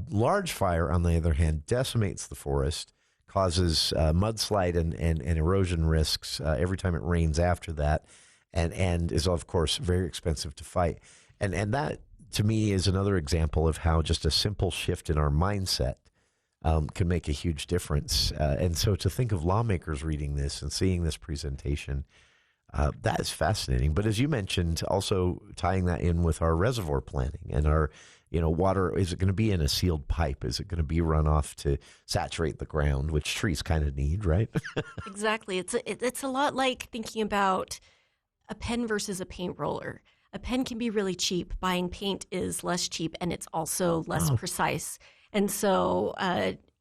large fire, on the other hand, decimates the forest, causes mudslide and erosion risks every time it rains after that. And is, of course, very expensive to fight. And that, to me, is another example of how just a simple shift in our mindset can make a huge difference. And so to think of lawmakers reading this and seeing this presentation, that is fascinating. But as you mentioned, also tying that in with our reservoir planning and our, water, is it going to be in a sealed pipe? Is it going to be runoff to saturate the ground, which trees kind of need, right? Exactly. It's a lot like thinking about a pen versus a paint roller. A pen can be really cheap. Buying paint is less cheap, and it's also less precise. And so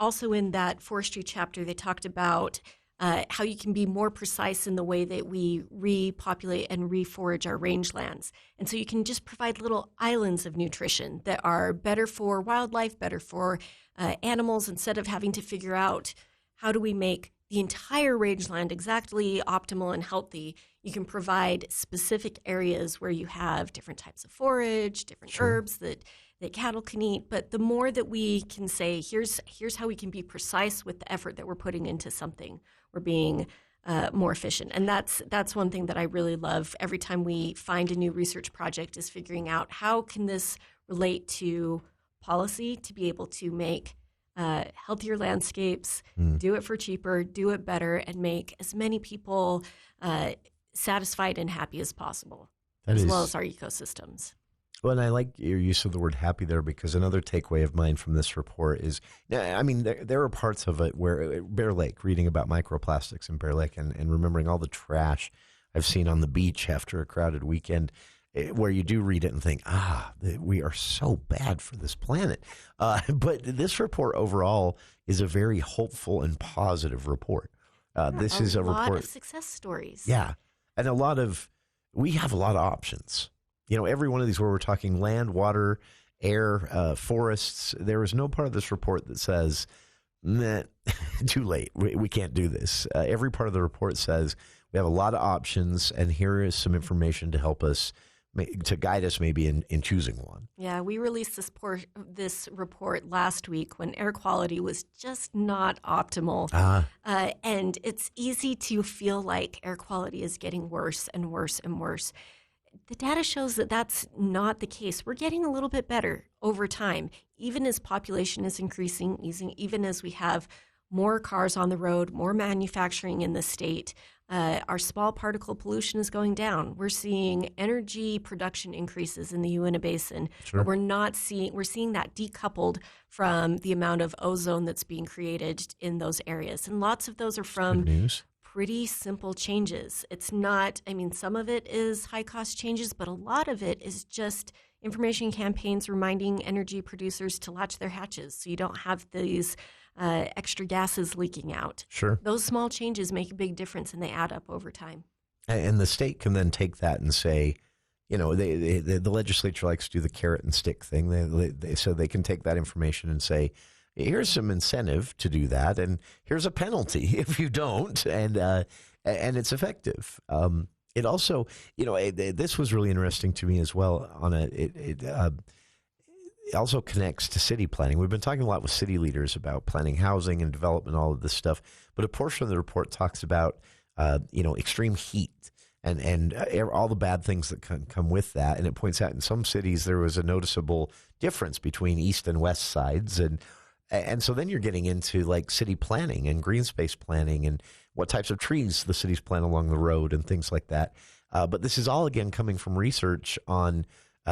also in that forestry chapter, they talked about how you can be more precise in the way that we repopulate and reforage our rangelands. And so you can just provide little islands of nutrition that are better for wildlife, better for animals, instead of having to figure out how do we make the entire rangeland exactly optimal and healthy. You can provide specific areas where you have different types of forage, different herbs that cattle can eat. But the more that we can say, here's how we can be precise with the effort that we're putting into something, we're being more efficient. And that's one thing that I really love every time we find a new research project, is figuring out how can this relate to policy to be able to make healthier landscapes, do it for cheaper, do it better, and make as many people satisfied and happy as possible, well as our ecosystems. Well, and I like your use of the word happy there, because another takeaway of mine from this report is, I mean, there are parts of it where Bear Lake, reading about microplastics in Bear Lake and remembering all the trash I've seen on the beach after a crowded weekend, where you do read it and think, we are so bad for this planet. But this report overall is a very hopeful and positive report. This is a report. A lot of success stories. Yeah. And we have a lot of options. Every one of these where we're talking land, water, air, forests, there is no part of this report that says, too late, we can't do this. Every part of the report says We have a lot of options, and here is some information to help us, to guide us maybe in choosing one. Yeah, we released this report last week when air quality was just not optimal. And it's easy to feel like air quality is getting worse and worse and worse. The data shows that that's not the case. We're getting a little bit better over time, even as population is increasing, even as we have more cars on the road, more manufacturing in the state. Our small particle pollution is going down. We're seeing energy production increases in the Uinta Basin. Sure. But we're seeing that decoupled from the amount of ozone that's being created in those areas. And lots of those are from pretty simple changes. It's not, some of it is high cost changes, but a lot of it is just information campaigns reminding energy producers to latch their hatches so you don't have these extra gases leaking out. Sure. Those small changes make a big difference, and they add up over time. And the state can then take that and say, the legislature likes to do the carrot and stick thing. So they can take that information and say, here's some incentive to do that, and here's a penalty if you don't, and it's effective. It also, this was really interesting to me as well. It also connects to city planning. We've been talking a lot with city leaders about planning housing and development, all of this stuff. But a portion of the report talks about, extreme heat and all the bad things that can come with that. And it points out in some cities there was a noticeable difference between east and west sides. And so then you're getting into like city planning and green space planning and what types of trees the cities plant along the road and things like that. But this is all, again, coming from research on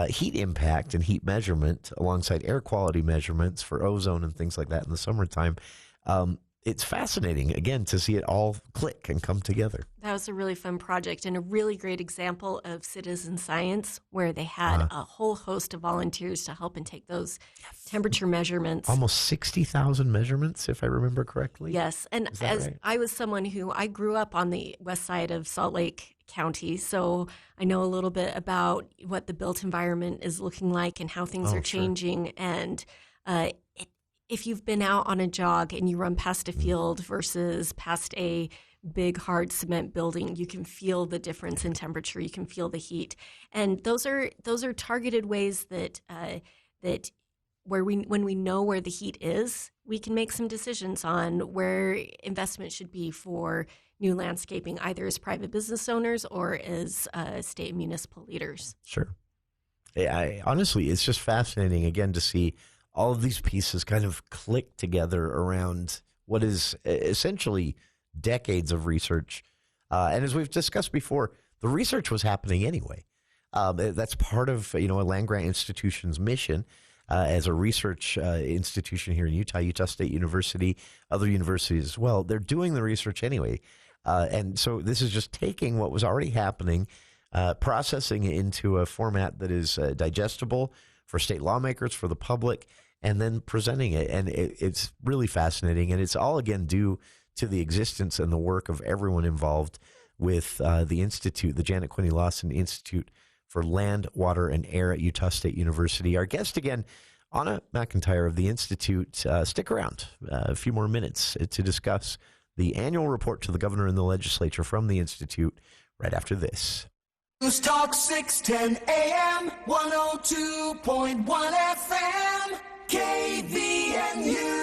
heat impact and heat measurement alongside air quality measurements for ozone and things like that in the summertime. It's fascinating, again, to see it all click and come together. That was a really fun project and a really great example of citizen science where they had a whole host of volunteers to help and take those temperature measurements. Almost 60,000 measurements, if I remember correctly. Yes, and as right? I was someone I grew up on the west side of Salt Lake County, so I know a little bit about what the built environment is looking like and how things are changing. And if you've been out on a jog and you run past a field versus past a big hard cement building, you can feel the difference in temperature. You can feel the heat, and those are targeted ways that when we know where the heat is, we can make some decisions on where investment should be for new landscaping, either as private business owners or as state and municipal leaders. Sure. Honestly, it's just fascinating, again, to see all of these pieces kind of click together around what is essentially decades of research. And as we've discussed before, the research was happening anyway. That's part of, a land-grant institution's mission as a research institution here in Utah State University, other universities as well. They're doing the research anyway. And so this is just taking what was already happening, processing it into a format that is digestible for state lawmakers, for the public, and then presenting it. And it's really fascinating. And it's all, again, due to the existence and the work of everyone involved with the Institute, the Janet Quinney Lawson Institute for Land, Water, and Air at Utah State University. Our guest again, Anna McEntire of the Institute. Stick around a few more minutes to discuss the annual report to the governor and the legislature from the Institute right after this. News Talk 610 AM, 102.1 FM, KVNU.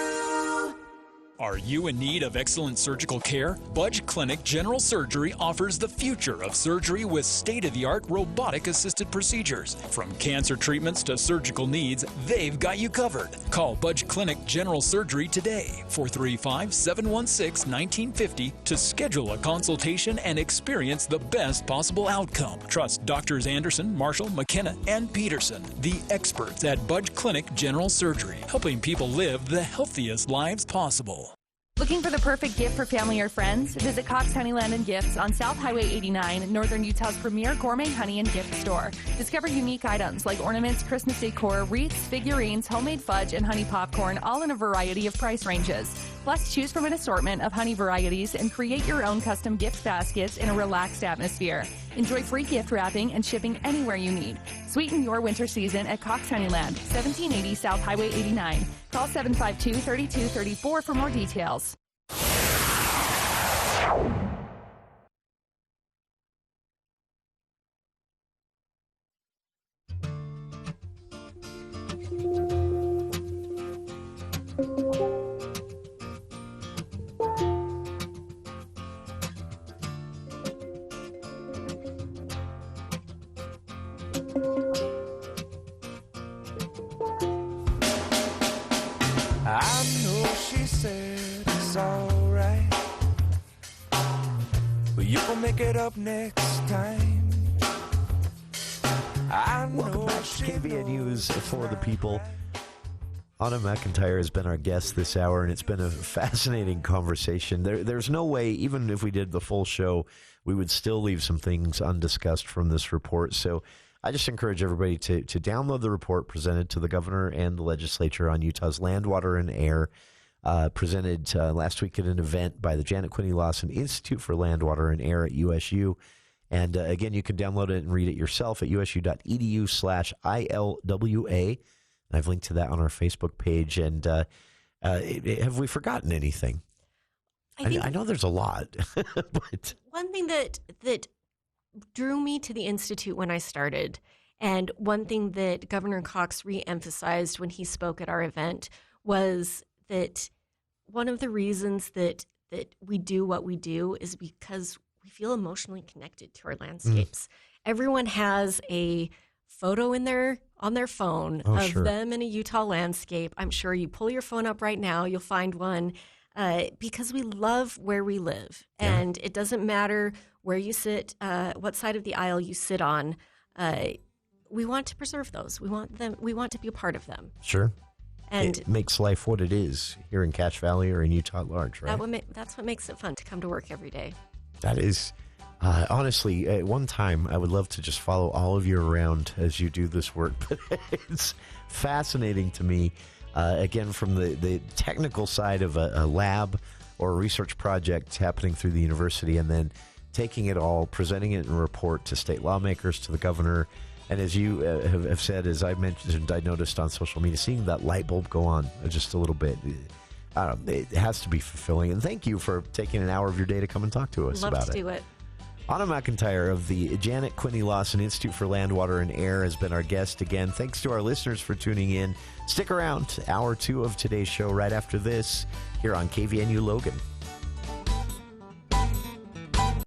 Are you in need of excellent surgical care? Budge Clinic General Surgery offers the future of surgery with state-of-the-art robotic-assisted procedures. From cancer treatments to surgical needs, they've got you covered. Call Budge Clinic General Surgery today, 435-716-1950, to schedule a consultation and experience the best possible outcome. Trust Drs. Anderson, Marshall, McKenna, and Peterson, the experts at Budge Clinic General Surgery, helping people live the healthiest lives possible. Looking for the perfect gift for family or friends? Visit Cox Honeyland and Gifts on South Highway 89, Northern Utah's premier gourmet honey and gift store. Discover unique items like ornaments, Christmas decor, wreaths, figurines, homemade fudge, and honey popcorn, all in a variety of price ranges. Plus, choose from an assortment of honey varieties and create your own custom gift baskets in a relaxed atmosphere. Enjoy free gift wrapping and shipping anywhere you need. Sweeten your winter season at Cox Honeyland, 1780 South Highway 89. Call 752-3234 for more details. I know she said it's alright, but you gon' make it up next time. Welcome back to KVN News for the People. Anna McEntire has been our guest this hour, and it's been a fascinating conversation. There's no way, even if we did the full show, we would still leave some things undiscussed from this report. So I just encourage everybody to download the report presented to the governor and the legislature on Utah's land, water, and air, presented last week at an event by the Quinney Lawson Institute for Land, Water, and Air at USU. And again, you can download it and read it yourself at usu.edu/ILWA. And I've linked to that on our Facebook page. And have we forgotten anything? I know there's a lot. But one thing that drew me to the Institute when I started, and one thing that Governor Cox re-emphasized when he spoke at our event, was that one of the reasons that we do what we do is because we feel emotionally connected to our landscapes. Everyone has a photo on their phone of them in a Utah landscape. I'm sure you pull your phone up right now, you'll find one, because we love where we live. Yeah. And it doesn't matter where you sit, what side of the aisle you sit on. We want to preserve those. We want to be a part of them. Sure. And it makes life what it is here in Cache Valley or in Utah at large, right? That's what makes it fun to come to work every day. That is, honestly, at one time, I would love to just follow all of you around as you do this work. But it's fascinating to me, again, from the technical side of a lab or a research project happening through the university, and then taking it all, presenting it in a report to state lawmakers, to the governor. And as you have said, as I mentioned, I noticed on social media, seeing that light bulb go on just a little bit, it has to be fulfilling. And thank you for taking an hour of your day to come and talk to us about it. Love to do it. Anna McEntire of the Quinney Lawson Institute for Land, Water, and Air has been our guest again. Thanks to our listeners for tuning in. Stick around. Hour 2 of today's show right after this here on KVNU Logan.